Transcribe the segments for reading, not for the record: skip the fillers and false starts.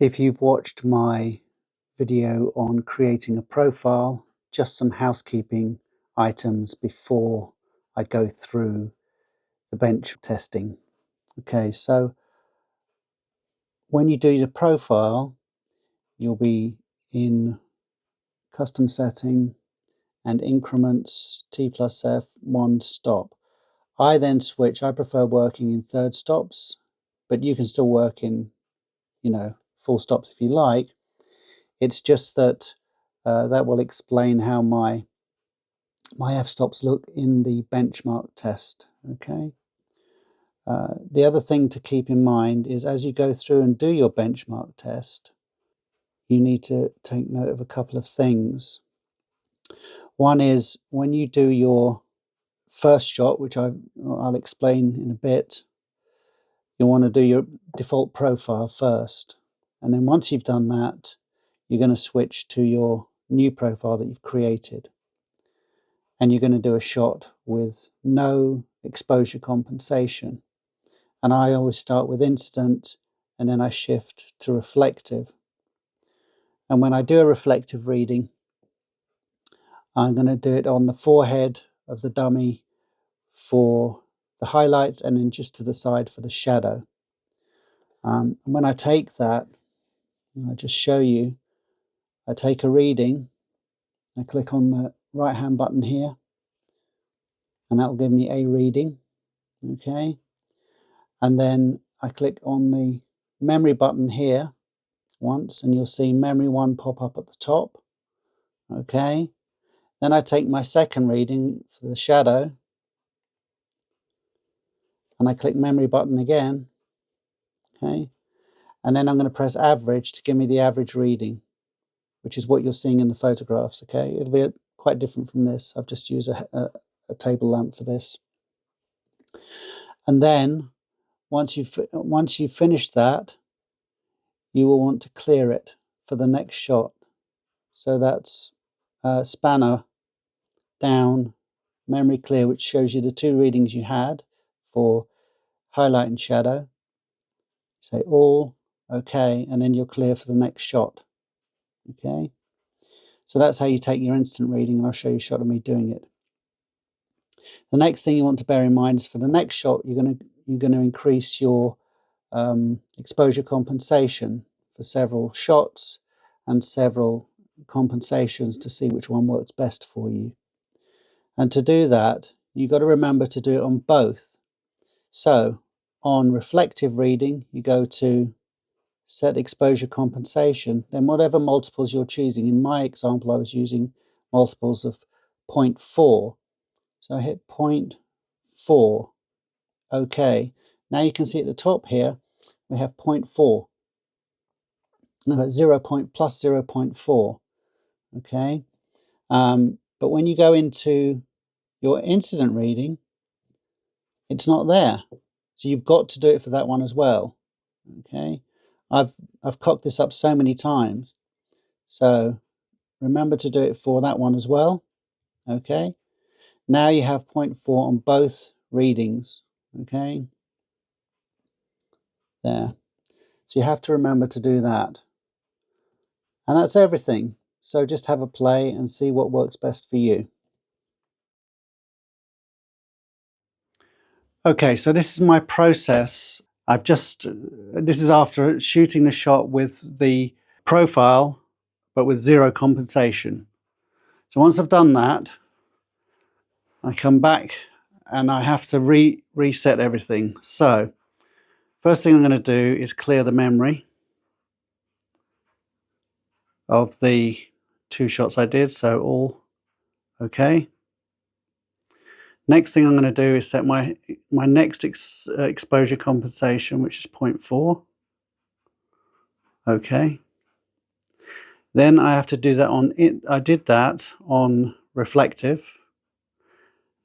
If you've watched my video on creating a profile, just some housekeeping items before I go through the bench testing. Okay, so when you do your profile, you'll be in custom setting and increments T+F 1 stop. I then switch. I prefer working in third stops, but you can still work in, full stops if you like. It's just that that will explain how my f-stops look in the benchmark test. Okay. The other thing to keep in mind is as you go through and do your benchmark test, you need to take note of a couple of things. One is when you do your first shot, which I'll explain in a bit, you'll want to do your default profile first. And then once you've done that, you're going to switch to your new profile that you've created. And you're going to do a shot with no exposure compensation. And I always start with incident and then I shift to reflective. And when I do a reflective reading, I'm going to do it on the forehead of the dummy for the highlights and then just to the side for the shadow. And when I take that, I'll just show you, I take a reading, I click on the right hand button here, and that'll give me a reading, okay? And then I click on the memory button here once, and you'll see memory 1 pop up at the top, okay? Then I take my second reading for the shadow, and I click memory button again, okay? And then I'm going to press average to give me the average reading, which is what you're seeing in the photographs, okay? It'll be quite different from this. I've just used a table lamp for this. And then once you've finished that, you will want to clear it for the next shot. So that's spanner down, memory clear, which shows you the two readings you had for highlight and shadow. Say all, okay, and then you're clear for the next shot. Okay, so that's how you take your instant reading, and I'll show you a shot of me doing it. The next thing you want to bear in mind is for the next shot, you're going to increase your exposure compensation for several shots and several compensations to see which one works best for you. And to do that, you've got to remember to do it on both. So on reflective reading, you go to set exposure compensation, then whatever multiples you're choosing. In my example, I was using multiples of 0.4. So I hit 0.4. Okay. Now you can see at the top here, we have 0.4. Now that's 0 plus 0.4. Okay. But when you go into your incident reading, it's not there. So you've got to do it for that one as well. Okay. I've cocked this up so many times. So remember to do it for that one as well. Okay. Now you have 0.4 on both readings. Okay. There. So you have to remember to do that. And that's everything. So just have a play and see what works best for you. Okay, so this is my process. This is after shooting the shot with the profile, but with zero compensation. So once I've done that, I come back and I have to reset everything. So first thing I'm going to do is clear the memory of the two shots I did. So all okay. Next thing I'm going to do is set my next exposure compensation, which is 0.4. Okay. Then I have to do that on it. I did that on reflective.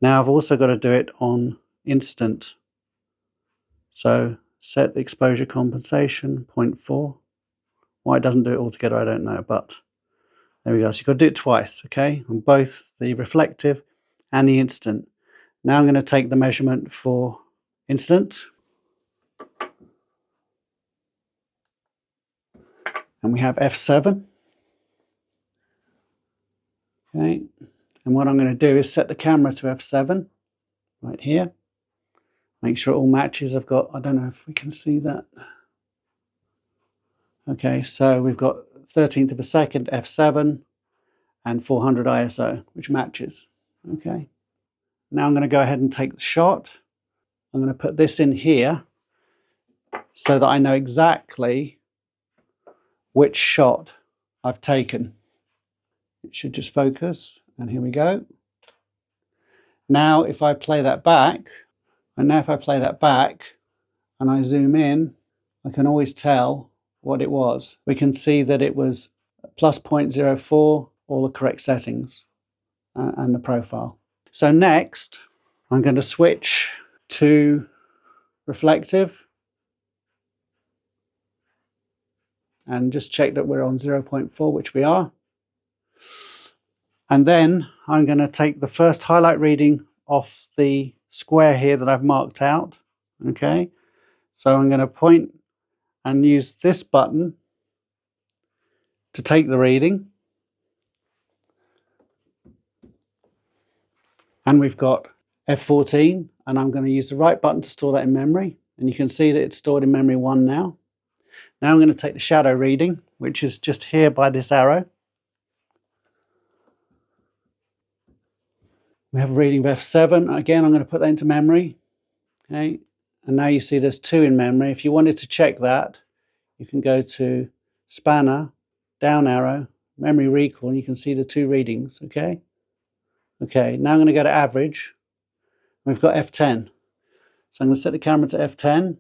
Now I've also got to do it on incident. So set exposure compensation 0.4. Why it doesn't do it all together, I don't know, but there we go. So you've got to do it twice, okay, on both the reflective and the incident. Now I'm going to take the measurement for incident. and we have F7. Okay, and what I'm going to do is set the camera to F7 right here. Make sure it all matches. I don't know if we can see that. Okay, so we've got 13th of a second, F7, and 400 ISO, which matches. Okay, now I'm going to go ahead and take the shot. I'm going to put this in here so that I know exactly which shot I've taken. It should just focus, and here we go. Now if I play that back, and I zoom in, I can always tell what it was. We can see that it was plus 0.04, all the correct settings, and the profile. So next, I'm going to switch to reflective and just check that we're on 0.4, which we are. And then I'm going to take the first highlight reading off the square here that I've marked out. Okay, so I'm going to point and use this button to take the reading. And we've got F14, and I'm going to use the right button to store that in memory. And you can see that it's stored in memory 1 now. Now I'm going to take the shadow reading, which is just here by this arrow. We have a reading of F7. Again, I'm going to put that into memory. Okay, and now you see there's 2 in memory. If you wanted to check that, you can go to spanner, down arrow, memory recall, and you can see the 2 readings. Okay. Okay, now I'm going to go to average. We've got F10. So I'm going to set the camera to F10. And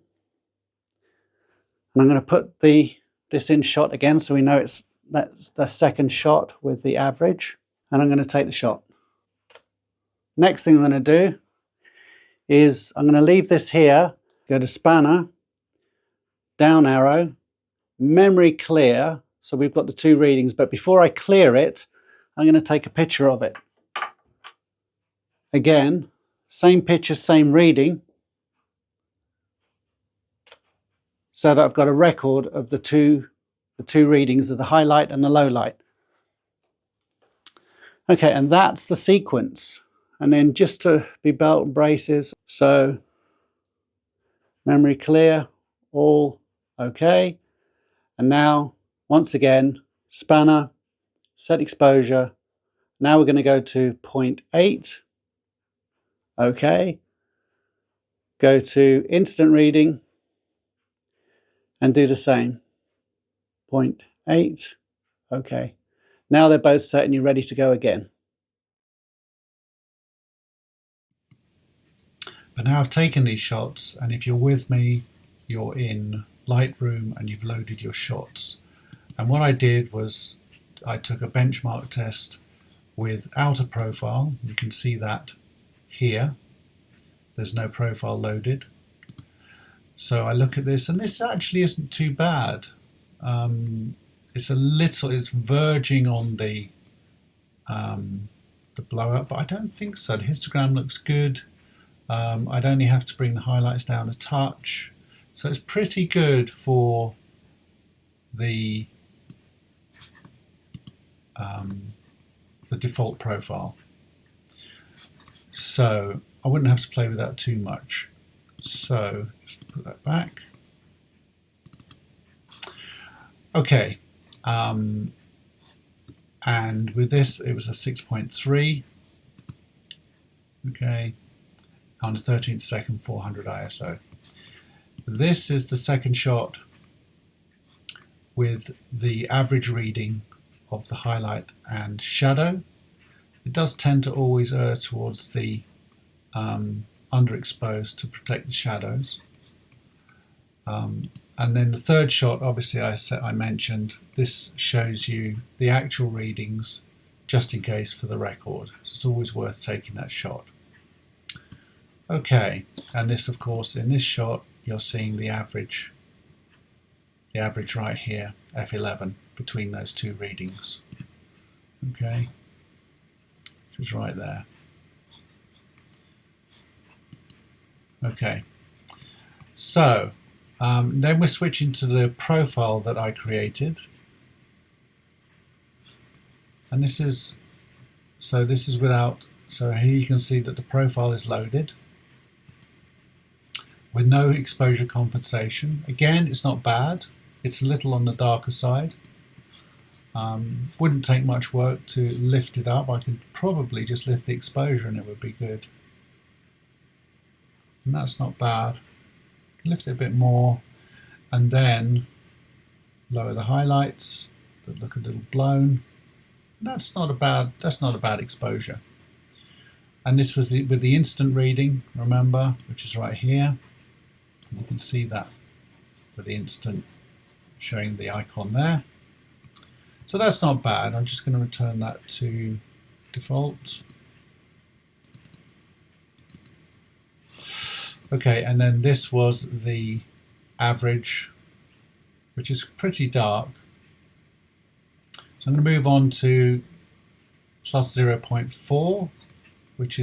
I'm going to put this in shot again so we know that's the second shot with the average. And I'm going to take the shot. Next thing I'm going to do is I'm going to leave this here, go to spanner, down arrow, memory clear. So we've got the 2 readings, but before I clear it, I'm going to take a picture of it. Again, same picture, same reading, so that I've got a record of the two readings of the highlight and the low light. Okay, and that's the sequence. And then just to be belt and braces, so memory clear, all okay. And now, once again, spanner, set exposure. Now we're going to go to 0.8. Okay. Go to instant reading and do the same. 0.8. Okay. Now they're both set and you're ready to go again. But now I've taken these shots, and if you're with me, you're in Lightroom and you've loaded your shots. And what I did was I took a benchmark test without a profile. You can see that here. There's no profile loaded. So I look at this, and this actually isn't too bad. It's verging on the blowout, but I don't think so. The histogram looks good. I'd only have to bring the highlights down a touch. So it's pretty good for the default profile. So I wouldn't have to play with that too much. So just put that back. Okay. And with this, it was a 6.3. Okay. On the 13th second, 400 ISO. This is the second shot with the average reading of the highlight and shadow. It does tend to always err towards the underexposed to protect the shadows. And then the third shot, obviously I mentioned, this shows you the actual readings just in case for the record. So it's always worth taking that shot. Okay, and this, of course, in this shot, you're seeing the average right here, F11, between those 2 readings. Okay, which is right there. Okay, so then we're switching to the profile that I created. And this is without, so here you can see that the profile is loaded with no exposure compensation. Again, it's not bad. It's a little on the darker side. Wouldn't take much work to lift it up. I could probably just lift the exposure and it would be good. And that's not bad. Lift it a bit more and then lower the highlights that look a little blown. That's not a bad exposure. And this was with the instant reading, remember, which is right here. And you can see that with the instant showing the icon there. So that's not bad. I'm just going to return that to default. Okay, and then this was the average, which is pretty dark. So I'm going to move on to plus 0.4, which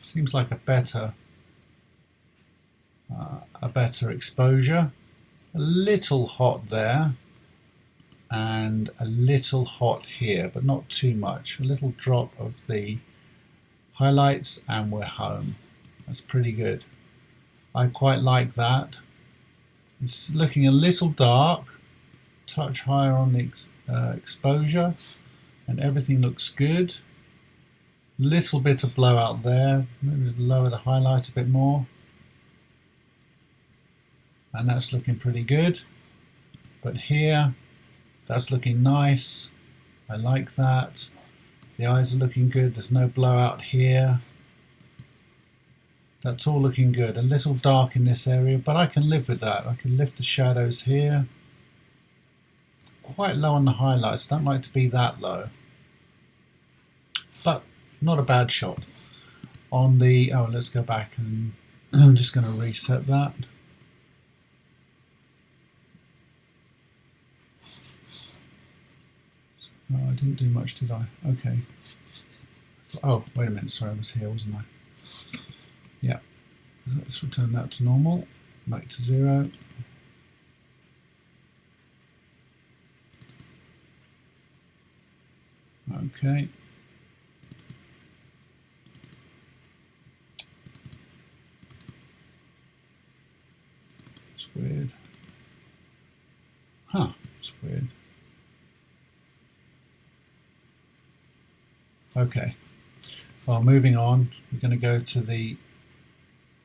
seems like a better exposure. A little hot there and a little hot here, but not too much. A little drop of the highlights and we're home. That's pretty good. I quite like that. It's looking a little dark, touch higher on the exposure, and everything looks good. Little bit of blowout there, maybe lower the highlight a bit more. And that's looking pretty good. But here, that's looking nice. I like that. The eyes are looking good. There's no blowout here. That's all looking good. A little dark in this area, but I can live with that. I can lift the shadows here. Quite low on the highlights. I don't like to be that low. But not a bad shot. On the, let's go back and I'm just going to reset that. No, I didn't do much, did I? Okay. Oh, wait a minute. Sorry, I was here, wasn't I? Yeah. Let's return that to normal. Back to 0. Okay. It's weird. Huh, it's weird. Okay, well, moving on, we're going to go to the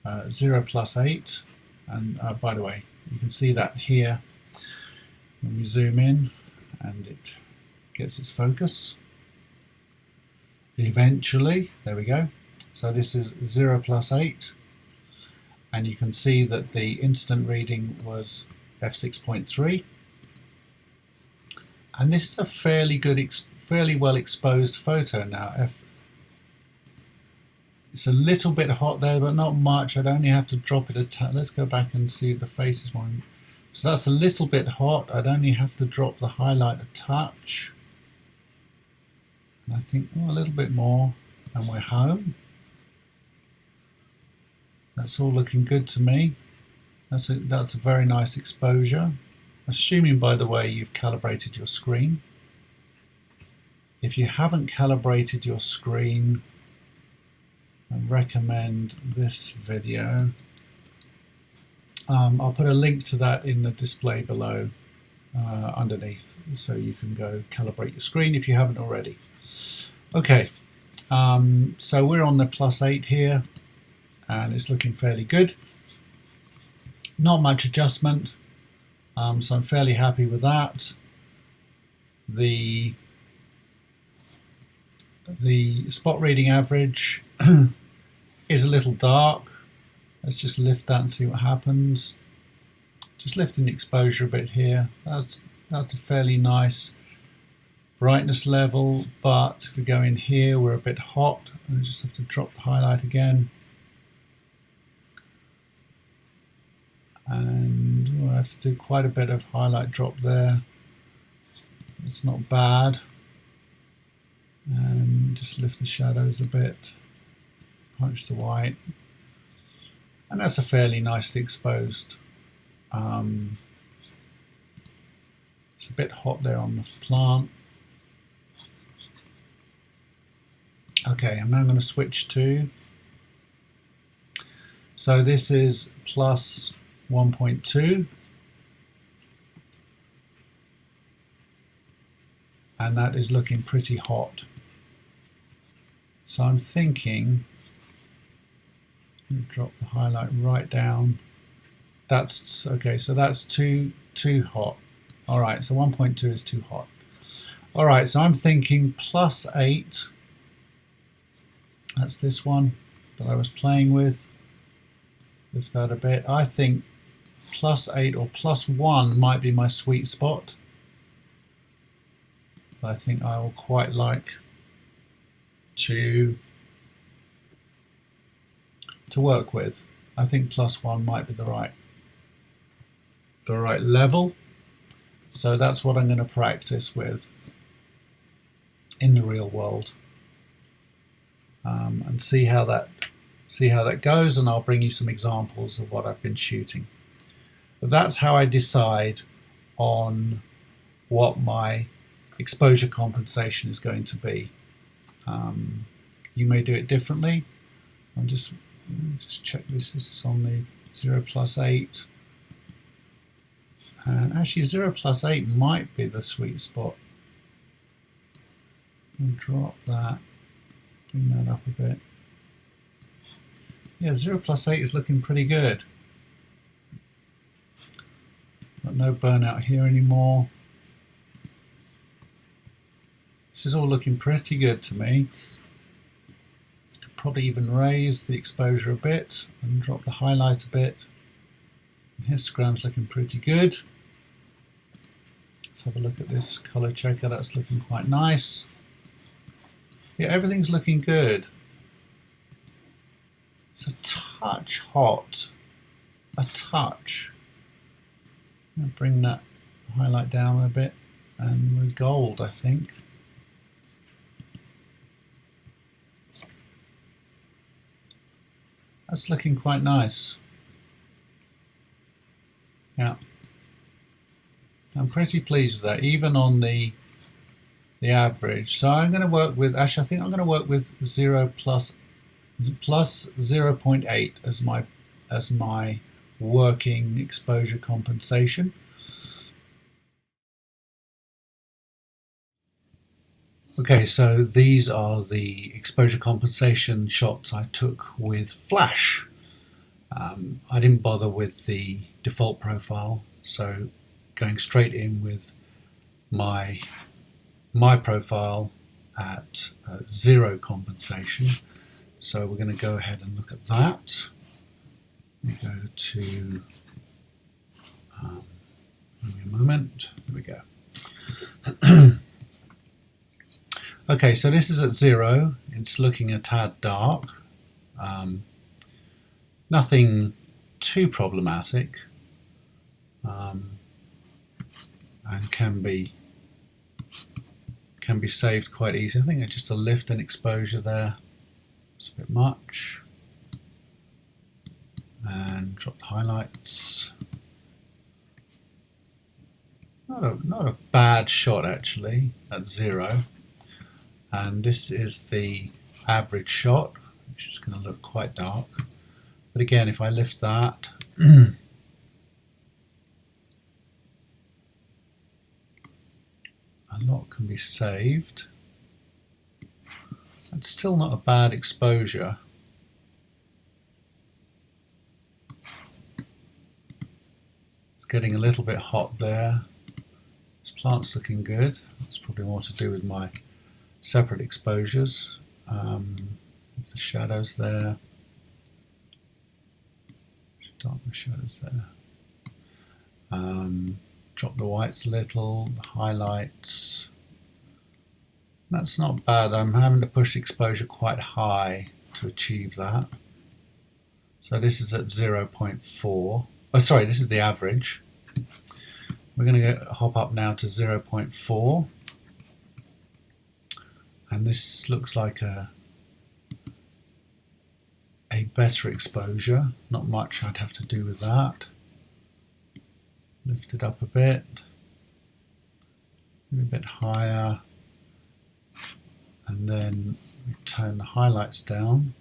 0+8, and by the way, you can see that here when we zoom in and it gets its focus. Eventually, there we go. So this is 0+8, and you can see that the instant reading was f6.3, and this is a fairly good, fairly well exposed photo now. It's a little bit hot there, but not much. I'd only have to drop it a touch. Let's go back and see the faces one. So that's a little bit hot. I'd only have to drop the highlight a touch. And I think a little bit more, and we're home. That's all looking good to me. That's a very nice exposure. Assuming, by the way, you've calibrated your screen. If you haven't calibrated your screen, I recommend this video. I'll put a link to that in the display below underneath, so you can go calibrate your screen if you haven't already. Okay, so we're on the +8 here, and it's looking fairly good. Not much adjustment, so I'm fairly happy with that. The spot reading average is a little dark. Let's just lift that and see what happens. Just lifting the exposure a bit here. That's a fairly nice brightness level, but if we go in here, we're a bit hot. I just have to drop the highlight again. And I have to do quite a bit of highlight drop there. It's not bad. And just lift the shadows a bit, punch the white, and that's a fairly nicely exposed. It's a bit hot there on the plant. Okay, I'm now going to switch to, so this is plus 1.2, and that is looking pretty hot. So I'm thinking, drop the highlight right down. That's okay, so that's too hot. All right, so 1.2 is too hot. All right, so I'm thinking plus 8. That's this one that I was playing with. Lift that a bit. I think plus 8 or plus 1 might be my sweet spot. I think I will quite like to work with. I think plus 1 might be the right level. So that's what I'm going to practice with in the real world, and see how that goes, and I'll bring you some examples of what I've been shooting. But that's how I decide on what my exposure compensation is going to be. You may do it differently. I'm just check this. This is on the 0 plus 8. And actually 0 plus 8 might be the sweet spot. I'll drop that, bring that up a bit. Yeah, 0 plus 8 is looking pretty good. Got no burnout here anymore. This is all looking pretty good to me. Could probably even raise the exposure a bit and drop the highlight a bit. Histogram's looking pretty good. Let's have a look at this color checker. That's looking quite nice. Yeah, everything's looking good. It's a touch hot. A touch. I'm going to bring that highlight down a bit, and with gold, I think. That's looking quite nice. Yeah. I'm pretty pleased with that, even on the average. So I'm going to work with, actually I think I'm going to work with 0 plus 0.8 as my working exposure compensation. Okay, so these are the exposure compensation shots I took with flash. I didn't bother with the default profile, so going straight in with my profile at 0 compensation. So we're going to go ahead and look at that. We go to, give me a moment, there we go. Okay, so this is at 0, it's looking a tad dark. Nothing too problematic, and can be saved quite easily. I think just a lift and exposure there. It's a bit much. And drop the highlights. Not a bad shot actually at 0. And this is the average shot, which is going to look quite dark. But again, if I lift that, a lot can be saved. It's still not a bad exposure. It's getting a little bit hot there. This plant's looking good. It's probably more to do with my separate exposures. The shadows there. Darken the shadows there. Drop the whites a little, the highlights. That's not bad. I'm having to push the exposure quite high to achieve that. So this is at 0.4. Oh, sorry, this is the average. We're going to hop up now to 0.4. And this looks like a better exposure. Not much I'd have to do with that. Lift it up a bit. Maybe a bit higher. And then Let me turn the highlights down.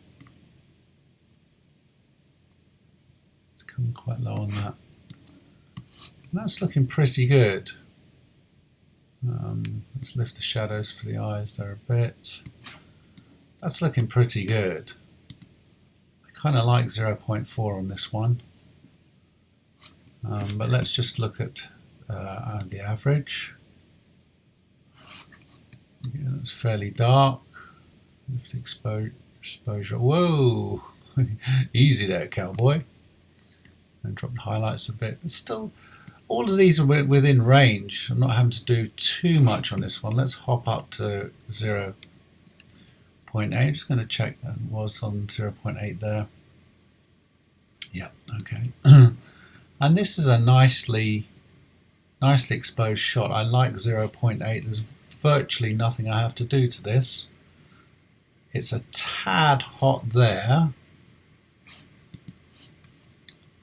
It's coming quite low on that. And that's looking pretty good. Let's lift the shadows for the eyes there a bit. That's looking pretty good. I kind of like 0.4 on this one. But let's just look at the average. Yeah, it's fairly dark. Lift exposure. Whoa! Easy there, cowboy. And drop the highlights a bit. But still, all of these are within range. I'm not having to do too much on this one. Let's hop up to 0.8. I'm just going to check that it was on 0.8 there. Yeah, okay. And this is a nicely exposed shot. I like 0.8. There's virtually nothing I have to do to this. It's a tad hot there.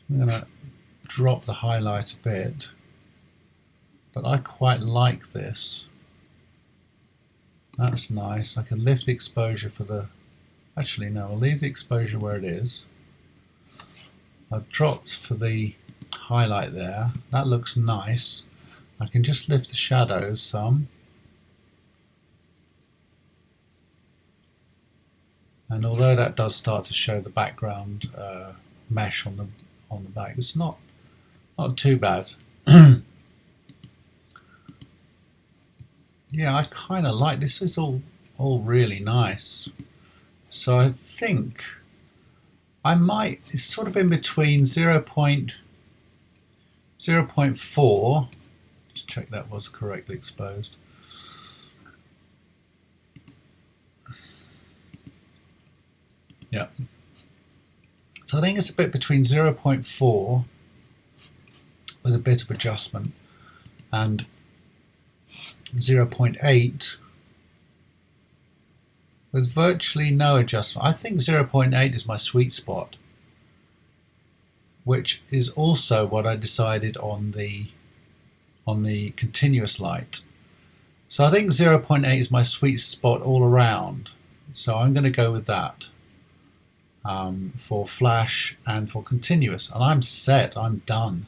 I'm going to drop the highlight a bit, but I quite like this. That's nice. I can lift the exposure for the... Actually, no, I'll leave the exposure where it is. I've dropped for the highlight there. That looks nice. I can just lift the shadows some. And although that does start to show the background mesh on the back, it's not too bad. Yeah, I kind of like this. Is all really nice. So I think I might. It's sort of in between 0.4. Just check that was correctly exposed. Yeah. So I think it's a bit between 0.4 with a bit of adjustment and 0.8 with virtually no adjustment. I think 0.8 is my sweet spot, which is also what I decided on the continuous light. So I think 0.8 is my sweet spot all around. So I'm going to go with that. For flash and for continuous, and I'm set. I'm done.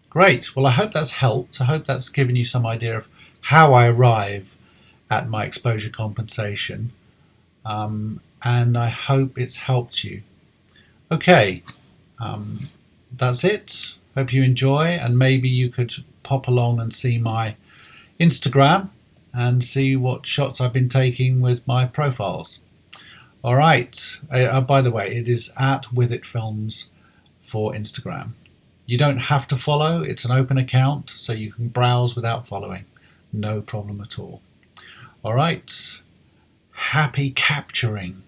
Great. Well, I hope that's helped. I hope that's given you some idea of how I arrive at my exposure compensation, and I hope it's helped you. Okay, that's it. Hope you enjoy, and maybe you could pop along and see my Instagram and see what shots I've been taking with my profiles. All right. By the way, it is at With It Films for Instagram. You don't have to follow. It's an open account, so you can browse without following. No problem at all. All right. Happy capturing.